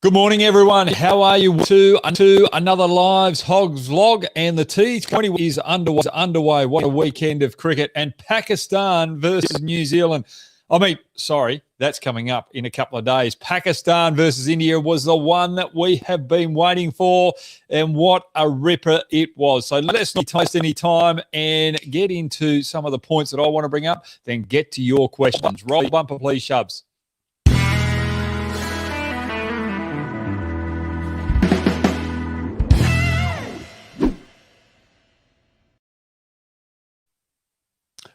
Good morning, everyone. How are you? To another Lives Hogs vlog, and the T20 is underway. What a weekend of cricket, and Pakistan versus New Zealand. That's coming up in a couple of days. Pakistan versus India was the one that we have been waiting for, and what a ripper it was. So let's not waste any time and get into some of the points that I want to bring up, then get to your questions. Roll bumper, please, Shubs.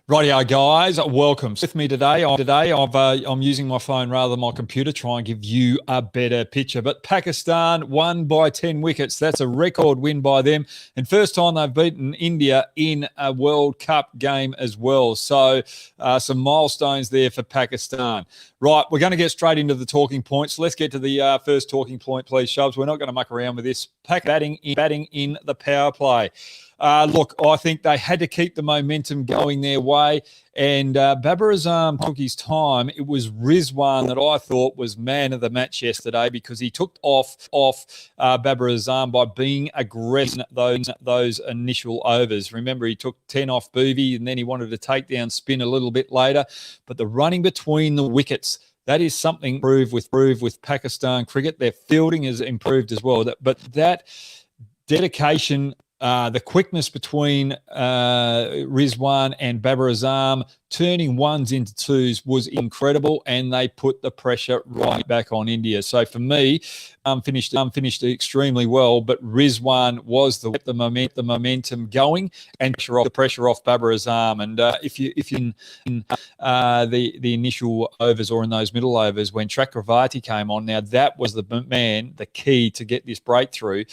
Righty-o, guys, welcome. With me today, I'm using my phone rather than my computer, try and give you a better picture. But Pakistan won by 10 wickets. That's a record win by them, and first time they've beaten India in a World Cup game as well. So some milestones there for Pakistan. Right, we're going to get straight into the talking points. Let's get to the first talking point, please, Shubs. We're not going to muck around with this. Batting in the power play. Look, I think they had to keep the momentum going their way, and Babar Azam took his time. It was Rizwan that I thought was man of the match yesterday, because he took off Babar Azam by being aggressive those initial overs. Remember, he took 10 off Boovy, and then he wanted to take down spin a little bit later. But the running between the wickets, that is something improved with Pakistan cricket. Their fielding has improved as well. But that dedication, the quickness between Rizwan and Babar Azam, turning ones into twos, was incredible, and they put the pressure right back on India. So for me, finished extremely well, but Rizwan was the momentum going, and the pressure off Babar Azam. And if you in the initial overs or in those middle overs when Chakravarti came on, now that was the key to get this breakthrough.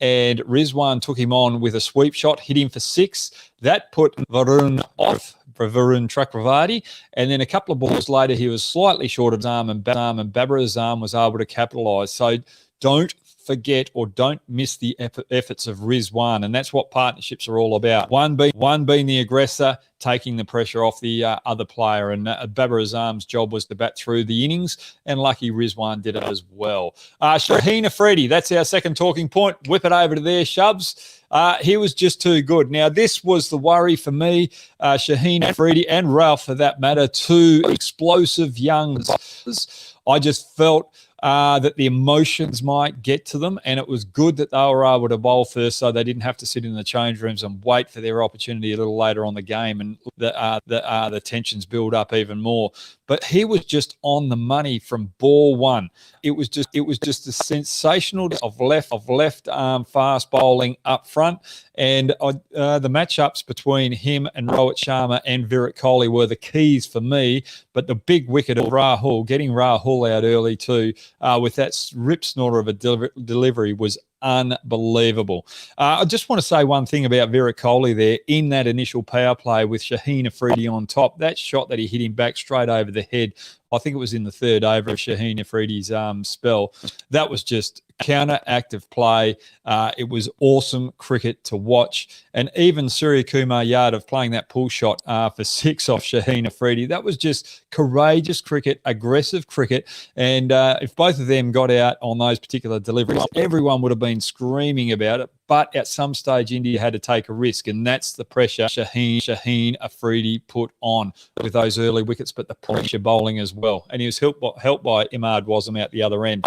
And Rizwan took him on with a sweep shot, hit him for 6. That put Varun off for Varun Chakravarti. And then a couple of balls later, he was slightly short of Azam, and Babar Azam was able to capitalise. So don't forget or don't miss the efforts of Rizwan, and that's what partnerships are all about. One being the aggressor, taking the pressure off the other player, and Babar Azam's job was to bat through the innings, and lucky Rizwan did it as well. SHAHEEN Afridi, that's our second talking point. Whip it over to there, Shubs. He was just too good. Now, this was the worry for me. SHAHEEN Afridi and Ralph, for that matter, two explosive youngs. I just felt that the emotions might get to them, and it was good that they were able to bowl first, so they didn't have to sit in the change rooms and wait for their opportunity a little later on the game, and the tensions build up even more. But he was just on the money from ball one. It was just a sensational of left arm fast bowling up front, and the matchups between him and Rohit Sharma and Virat Kohli were the keys for me. But the big wicket of Rahul, getting Rahul out early too, with that rip snorter of a delivery, was unbelievable. I just want to say one thing about Virat Kohli there in that initial power play with SHAHEEN Afridi on top. That shot that he hit him back straight over the head, I think it was in the third over of SHAHEEN Afridi's spell. That was just counter-active play. It was awesome cricket to watch. And even Surya Kumar Yadav playing that pull shot for 6 off SHAHEEN Afridi, that was just courageous cricket, aggressive cricket. And if both of them got out on those particular deliveries, everyone would have been screaming about it. But at some stage, India had to take a risk, and that's the pressure SHAHEEN Afridi put on with those early wickets, but the pressure bowling as well. And he was helped by Imad Wasem out the other end.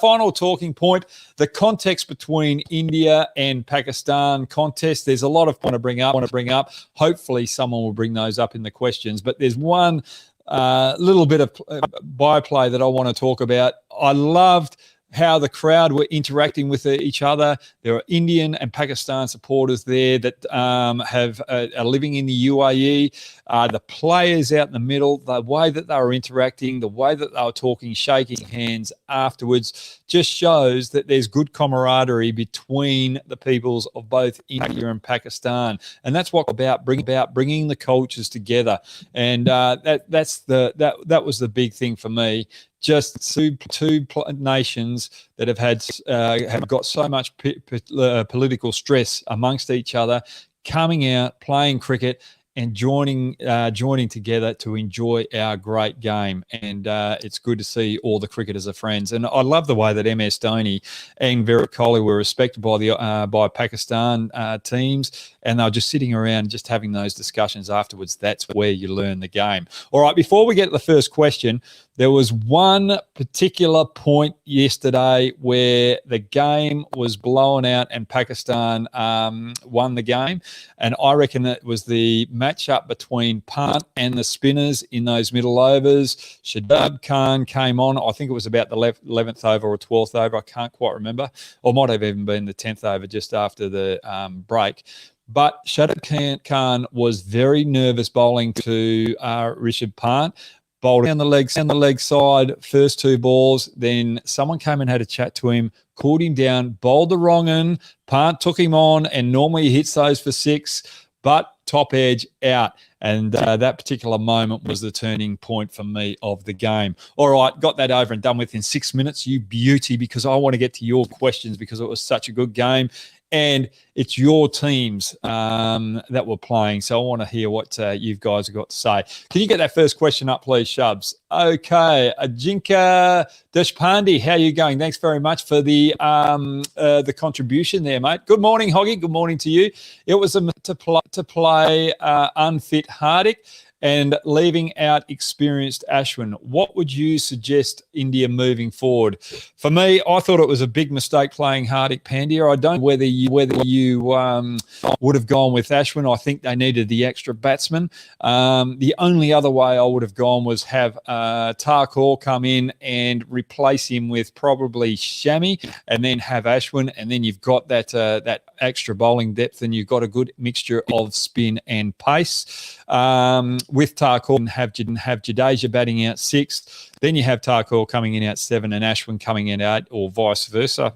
Final talking point, the context between India and Pakistan contest. There's a lot of want to bring up. Hopefully someone will bring those up in the questions, but there's one little bit of byplay that I want to talk about. I loved how the crowd were interacting with each other. There are Indian and Pakistan supporters there that are living in the UAE. The players out in the middle, the way that they were interacting, the way that they were talking, shaking hands afterwards, just shows that there's good camaraderie between the peoples of both India and Pakistan. And that's what about bringing the cultures together. And that was the big thing for me. Just two nations that have got so much political stress amongst each other, coming out, playing cricket, and joining together to enjoy our great game. And it's good to see all the cricketers are friends. And I love the way that MS Dhoni and Virat Kohli were respected by Pakistan teams, and they were just sitting around just having those discussions afterwards. That's where you learn the game. All right, before we get to the first question, there was one particular point yesterday where the game was blown out and Pakistan won the game. And I reckon it was the matchup between Pant and the spinners in those middle overs. Shadab Khan came on. I think it was about the 11th over or 12th over. I can't quite remember. Or might have even been the 10th over just after the break. But Shadab Khan was very nervous bowling to Rishabh Pant. Bowled down the leg side, first two balls. Then someone came and had a chat to him, called him down, bowled the wrong one. Pant took him on, and normally he hits those for 6, but top edge out. And that particular moment was the turning point for me of the game. All right, got that over and done with in 6 minutes, you beauty, because I want to get to your questions because it was such a good game. And it's your teams that were playing. So I want to hear what you guys have got to say. Can you get that first question up, please, Shubs? Okay. Ajinka Deshpande, how are you going? Thanks very much for the contribution there, mate. Good morning, Hoggy. Good morning to you. It was to play unfit Hardik and leaving out experienced Ashwin. What would you suggest India moving forward? For me, I thought it was a big mistake playing Hardik Pandya. I don't know whether you would have gone with Ashwin. I think they needed the extra batsman. The only other way I would have gone was have Thakur come in and replace him with probably Shami, and then have Ashwin, and then you've got that extra bowling depth, and you've got a good mixture of spin and pace. With Thakur and have Jadeja batting out 6th. Then you have Thakur coming in out 7 and Ashwin coming in out, or vice versa.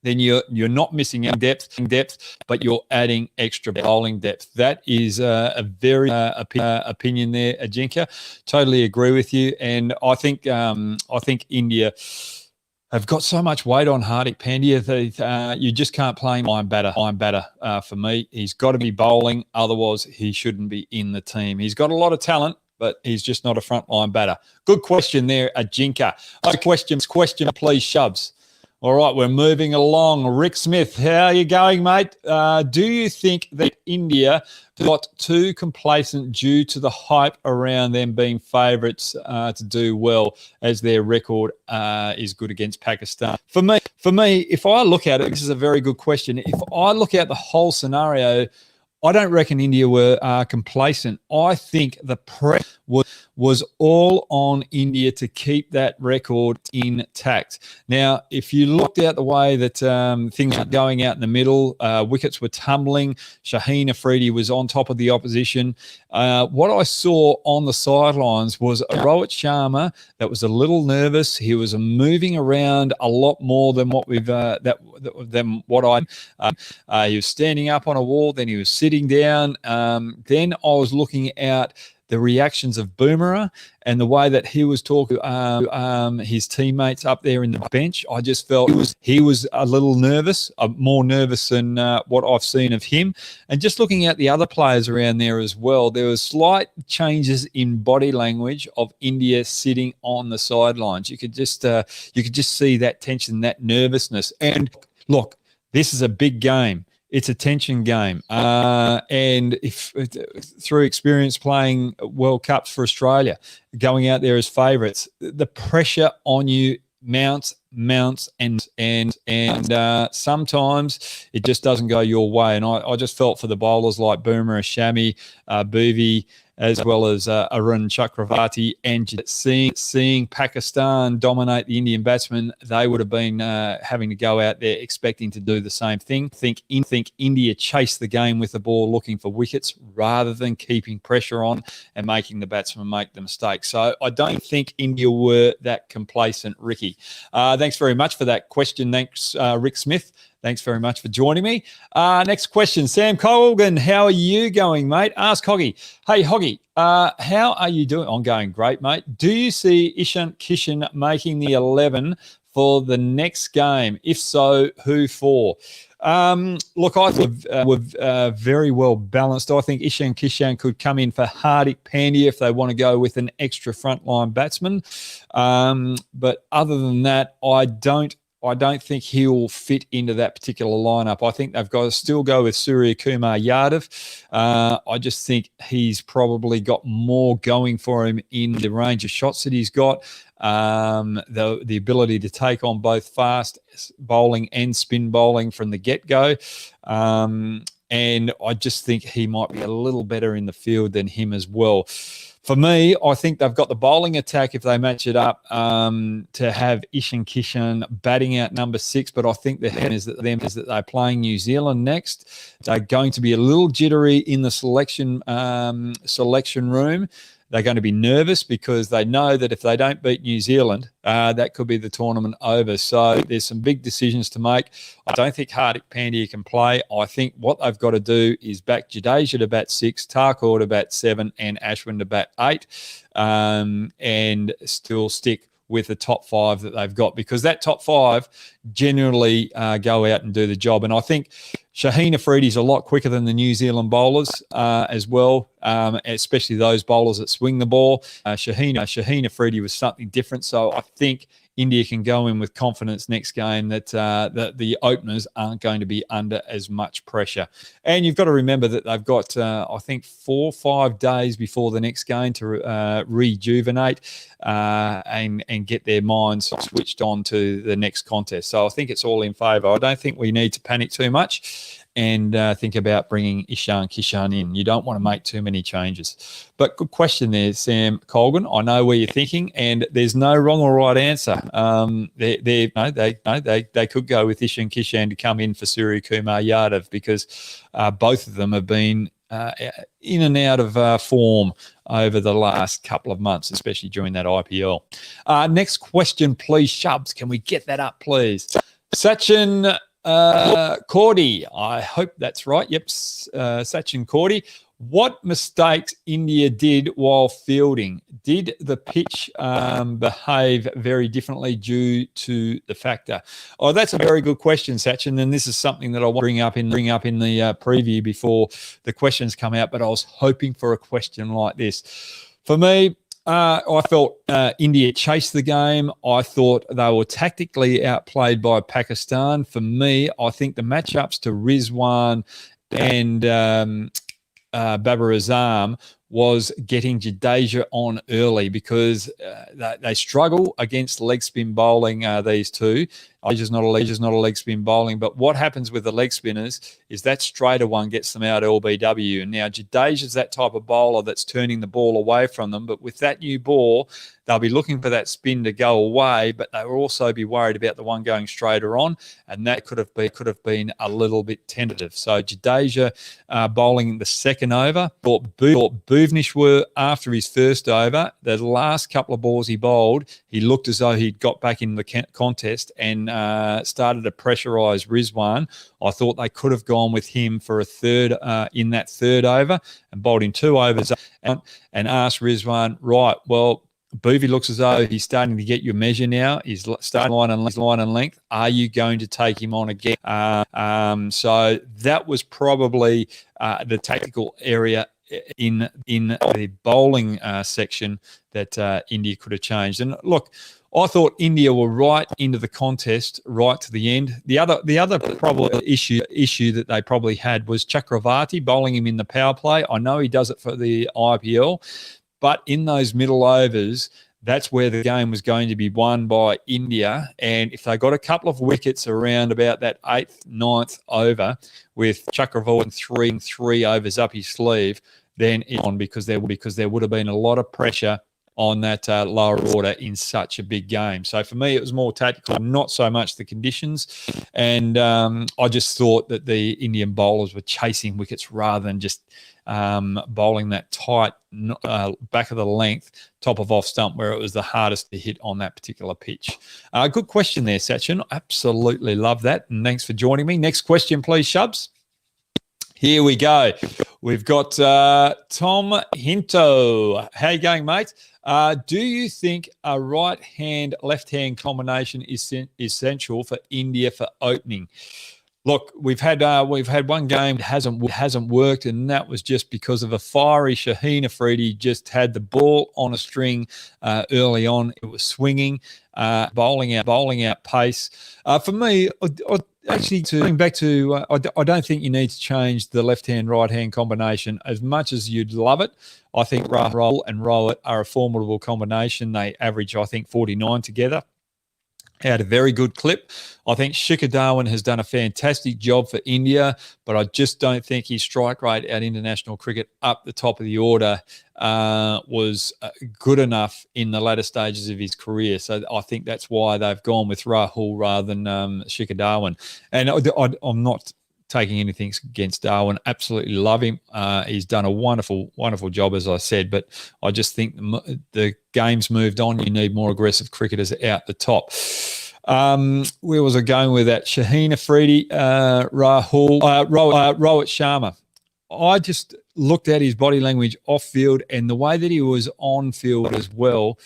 Then you're not missing out depth, but you're adding extra bowling depth. That is a very opinion there, Ajinka. Totally agree with you. And I think India have got so much weight on Hardik Pandya that you just can't play him line batter for me. He's got to be bowling, otherwise he shouldn't be in the team. He's got a lot of talent, but he's just not a frontline batter. Good question there, Ajinka. Question, please, Shubs. All right, we're moving along. Rick Smith, how are you going, mate? Do you think that India got too complacent due to the hype around them being favourites to do well, as their record is good against Pakistan? For me, if I look at it, this is a very good question. If I look at the whole scenario, I don't reckon India were complacent. I think the pressure was all on India to keep that record intact. Now, if you looked at the way that things were going out in the middle, wickets were tumbling, SHAHEEN Afridi was on top of the opposition. What I saw on the sidelines was a Rohit Sharma that was a little nervous. He was moving around a lot more than what he was standing up on a wall, then he was sitting down. Then I was looking at the reactions of Boomerang and the way that he was talking to his teammates up there in the bench. I just felt he was a little nervous, more nervous than what I've seen of him. And just looking at the other players around there as well, there was slight changes in body language of India sitting on the sidelines. You could just see that tension, that nervousness. And look, this is a big game. It's a tension game. And if through experience playing World Cups for Australia, going out there as favourites, the pressure on you mounts, and sometimes it just doesn't go your way. And I just felt for the bowlers like Boomer, Shami, Bhuvi, as well as Arun Chakravarti, and seeing Pakistan dominate the Indian batsmen, they would have been having to go out there expecting to do the same thing. Think India chased the game with the ball looking for wickets rather than keeping pressure on and making the batsmen make the mistake. So I don't think India were that complacent, Ricky. Thanks very much for that question. Thanks, Rick Smith. Thanks very much for joining me. Next question, Sam Colgan. How are you going, mate? Ask Hoggy. Hey, Hoggy, how are you doing? I'm going great, mate. Do you see Ishant Kishan making the 11 for the next game? If so, who for? Look, I thought we're very well balanced. I think Ishan Kishan could come in for Hardik Pandya if they want to go with an extra frontline batsman. But other than that, I don't think he'll fit into that particular lineup. I think they've got to still go with Surya Kumar Yadav. I just think he's probably got more going for him in the range of shots that he's got. The ability to take on both fast bowling and spin bowling from the get-go. And I just think he might be a little better in the field than him as well. For me, I think they've got the bowling attack if they match it up to have Ishan Kishan batting out number 6. But I think the head is that they're playing New Zealand next. They're going to be a little jittery in the selection room. They're going to be nervous because they know that if they don't beat New Zealand, that could be the tournament over. So there's some big decisions to make. I don't think Hardik Pandya can play. I think what they've got to do is back Jadeja to bat 6, Thakur to bat 7, and Ashwin to bat 8, and still stick with the top 5 that they've got, because that top 5 generally go out and do the job. And I think SHAHEEN Afridi is a lot quicker than the New Zealand bowlers as well, especially those bowlers that swing the ball. SHAHEEN Afridi was something different. So I think India can go in with confidence next game that the openers aren't going to be under as much pressure. And you've got to remember that they've got, I think, 4 or 5 days before the next game to rejuvenate and get their minds switched on to the next contest. So I think it's all in favour. I don't think we need to panic too much and think about bringing Ishan Kishan in. You don't want to make too many changes. But good question there, Sam Colgan. I know where you're thinking, and there's no wrong or right answer. They could go with Ishan Kishan to come in for Surya Kumar Yadav, because both of them have been in and out of form over the last couple of months, especially during that IPL. Next question, please, Shubs. Can we get that up, please? Sachin Cordy, I hope that's right. Yep, Sachin Cordy. What mistakes India did while fielding? Did the pitch behave very differently due to the factor? Oh, that's a very good question, Sachin. And this is something that I want to bring up in the preview before the questions come out. But I was hoping for a question like this. For me, I felt India chased the game. I thought they were tactically outplayed by Pakistan. For me, I think the matchups to Rizwan and Babar Azam was getting Jadeja on early, because they struggle against leg spin bowling, these two. Jadeja's not a leg spin bowling, but what happens with the leg spinners is that straighter one gets them out LBW. And now Jadeja's that type of bowler that's turning the ball away from them, but with that new ball, they'll be looking for that spin to go away, but they will also be worried about the one going straighter on, and that could have been a little bit tentative. So Jadeja bowling the second over, thought Bhuvneshwar after his first over, the last couple of balls he bowled, he looked as though he'd got back in the contest and started to pressurise Rizwan. I thought they could have gone with him for a third in that third over and bowled in 2 overs and asked Rizwan, right, well, Boovy looks as though he's starting to get your measure now. He's starting line and length. Are you going to take him on again? So that was probably the tactical area in the bowling section that India could have changed. And look, I thought India were right into the contest, right to the end. The other probably issue that they probably had was Chakravarti bowling him in the power play. I know he does it for the IPL, but in those middle overs, that's where the game was going to be won by India. And if they got a couple of wickets around about that 8th, 9th over with Chakravarti and three overs up his sleeve, then it's on, because there would have been a lot of pressure on that lower order in such a big game. So for me, it was more tactical, not so much the conditions. And I just thought that the Indian bowlers were chasing wickets rather than just bowling that tight back of the length, top of off stump, where it was the hardest to hit on that particular pitch. Good question there, Sachin. Absolutely love that. And thanks for joining me. Next question, please, Shubs. Here we go. We've got Tom Hinto. How you going, mate? Do you think a right-hand, left-hand combination is essential for India for opening? Look, we've had one game that hasn't worked, and that was just because of a fiery SHAHEEN Afridi just had the ball on a string early on. It was swinging, bowling out pace. For me, actually, going back to, I don't think you need to change the left-hand, right-hand combination as much as you'd love it. I think Rahul and Rowett are a formidable combination. They average, I think, 49 together. Had a very good clip. I think Shikhar Dhawan has done a fantastic job for India, but I just don't think his strike rate at international cricket up the top of the order was good enough in the latter stages of his career. So I think that's why they've gone with Rahul rather than Shikhar Dhawan. And I'm not taking anything against Darwin. Absolutely love him. He's done a wonderful, wonderful job, as I said. But I just think the game's moved on. You need more aggressive cricketers out the top. Where was I going with that? SHAHEEN Afridi, Rahul, Rohit Sharma. I just looked at his body language off field and the way that he was on field as well.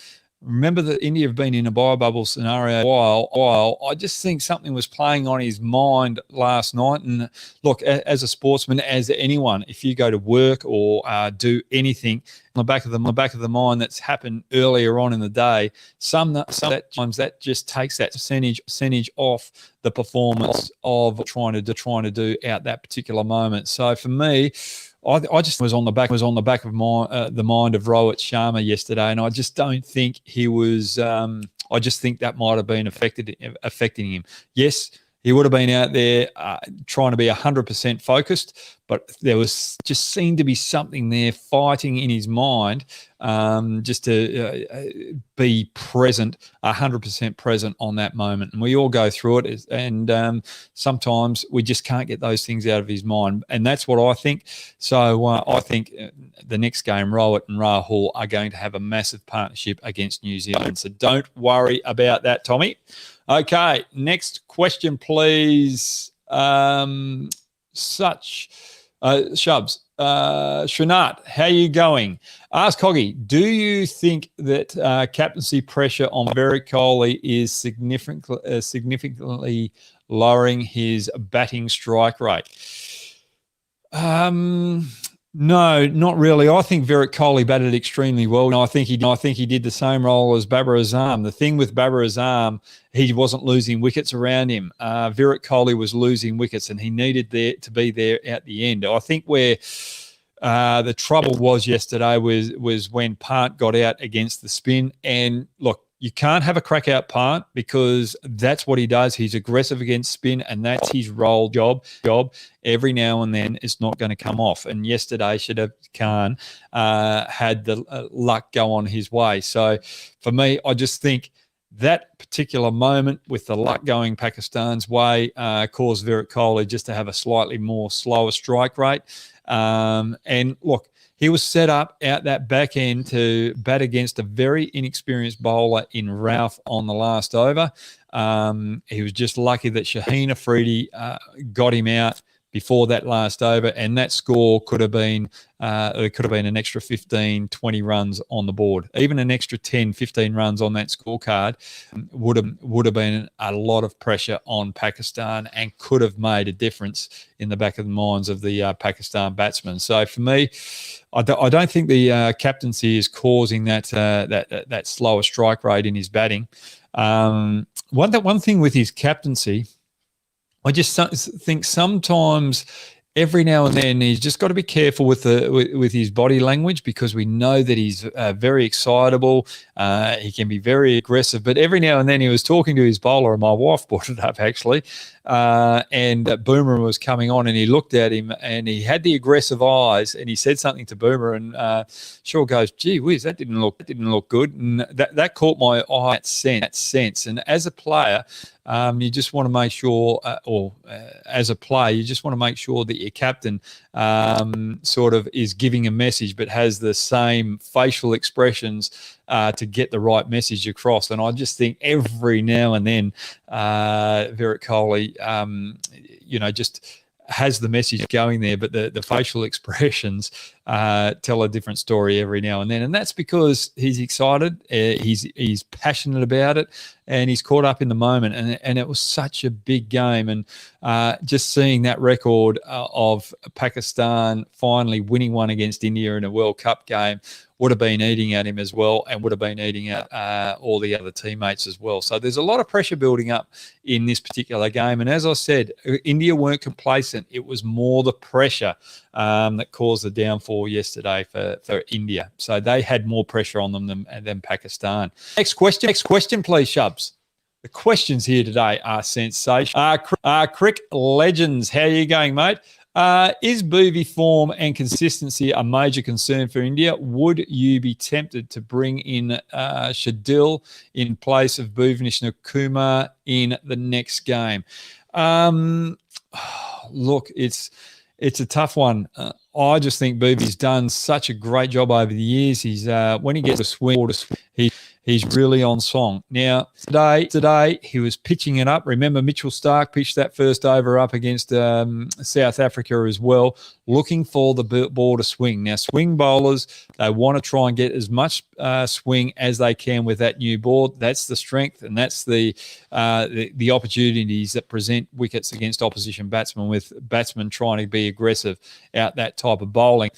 Remember that India have been in a bio-bubble scenario a while. I just think something was playing on his mind last night. And look, as a sportsman, as anyone, if you go to work or do anything on the back of the mind that's happened earlier on in the day, sometimes that just takes that percentage off the performance of trying to do out that particular moment. So for me, I just was on the back of the mind of Rohit Sharma yesterday, and I just don't think he was. I just think that might have been affecting him. Yes, he would have been out there trying to be 100% focused, but there was just seemed to be something there fighting in his mind, just to be present, 100% present on that moment. And we all go through it, and sometimes we just can't get those things out of his mind. And that's what I think. So I think the next game, Rohit and Rahul are going to have a massive partnership against New Zealand. So don't worry about that, Tommy. Okay, next question, please. Shubs. Srinath, how you going? Ask Hoggy, do you think that captaincy pressure on Virat Kohli is significantly lowering his batting strike rate? No, not really. I think Virat Kohli batted extremely well. And I think he did the same role as Babar Azam. The thing with Babar Azam, he wasn't losing wickets around him. Virat Kohli was losing wickets, and he needed to be there at the end. I think where the trouble was yesterday was when Pant got out against the spin. And look, you can't have a crack out Pant because that's what he does. He's aggressive against spin, and that's his role job. Every now and then it's not going to come off. And yesterday, Shahid Khan had the luck go on his way. So for me, I just think that particular moment with the luck going Pakistan's way caused Virat Kohli just to have a slightly more slower strike rate. And look, he was set up out that back end to bat against a very inexperienced bowler in Ralph on the last over. He was just lucky that SHAHEEN Afridi got him out before that last over, and that score could have been an extra 15, 20 runs on the board. Even an extra 10, 15 runs on that scorecard would have been a lot of pressure on Pakistan and could have made a difference in the back of the minds of the Pakistan batsmen. So for me, I don't think the captaincy is causing that slower strike rate in his batting. One thing with his captaincy, I just think sometimes every now and then he's just got to be careful with his body language, because we know that he's very excitable. He can be very aggressive, but every now and then he was talking to his bowler, and my wife brought it up actually, and Boomer was coming on, and he looked at him and he had the aggressive eyes, and he said something to Boomer, and Shaw goes, "Gee whiz, that didn't look good," and that caught my eye. That sense, and as a player, you just want to make sure, as a player, you just want to make sure that your captain sort of is giving a message, but has the same facial expressions to get the right message across. And I just think every now and then Virat Kohli, just has the message going there, but the facial expressions tell a different story every now and then, and that's because he's excited, he's passionate about it, and he's caught up in the moment. And it was such a big game, and just seeing that record of Pakistan finally winning one against India in a World Cup game would have been eating at him as well, and would have been eating at all the other teammates as well. So there's a lot of pressure building up in this particular game. And as I said, India weren't complacent. It was more the pressure that caused the downfall yesterday for India. So they had more pressure on them than Pakistan. Next question, please, Shubs. The questions here today are sensational. Crick Legends, how are you going, mate? Is Bhuvi form and consistency a major concern for India? Would you be tempted to bring in Shadil in place of Bhuvaneshwar Kumar in the next game? Look, it's a tough one. I just think Bhuvi's done such a great job over the years. He's when he gets a swing, he's really on song. Now, today he was pitching it up. Remember, Mitchell Starc pitched that first over up against South Africa as well, looking for the ball to swing. Now, swing bowlers, they want to try and get as much swing as they can with that new ball. That's the strength, and that's the opportunities that present wickets against opposition batsmen, with batsmen trying to be aggressive out that type of bowling.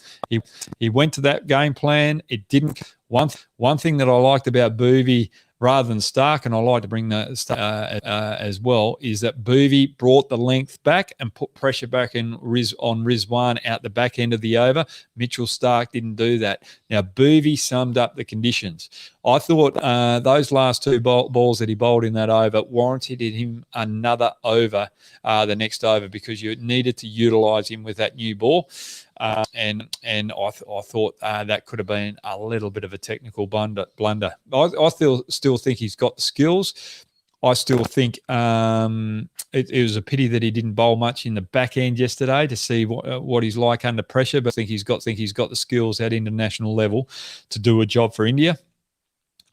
He went to that game plan. It didn't. One thing that I liked about Bhuvi rather than Starc, and I like to bring that as well, is that Bhuvi brought the length back and put pressure back on Rizwan out the back end of the over. Mitchell Starc didn't do that. Now, Bhuvi summed up the conditions. I thought those last two balls that he bowled in that over warranted him another over the next over, because you needed to utilise him with that new ball. And I thought that could have been a little bit of a technical blunder. I still think he's got the skills. I still think it was a pity that he didn't bowl much in the back end yesterday to see what he's like under pressure. But I think he's got the skills at international level to do a job for India.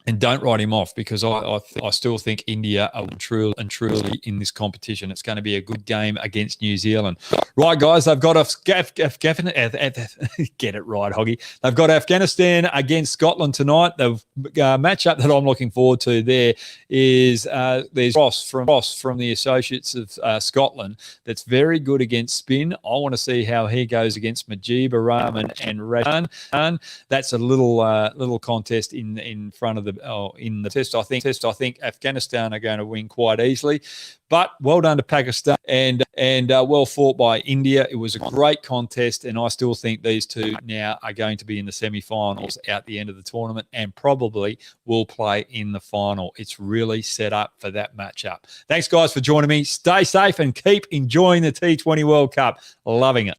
And don't write him off, because I still think India are truly in this competition. It's going to be a good game against New Zealand. Right, guys, they've got Afghanistan. Get it right, Hoggy. They've got Afghanistan against Scotland tonight. The matchup that I'm looking forward to there is there's Ross from the Associates of Scotland that's very good against spin. I want to see how he goes against Mujeeb Rahman and Rashan. That's a little contest in front of in the test. I think Afghanistan are going to win quite easily, but well done to Pakistan and well fought by India. It was a great contest, and I still think these two now are going to be in the semi-finals at the end of the tournament, and probably will play in the final. It's really set up for that matchup. Thanks, guys, for joining me. Stay safe and keep enjoying the T20 World Cup. Loving it.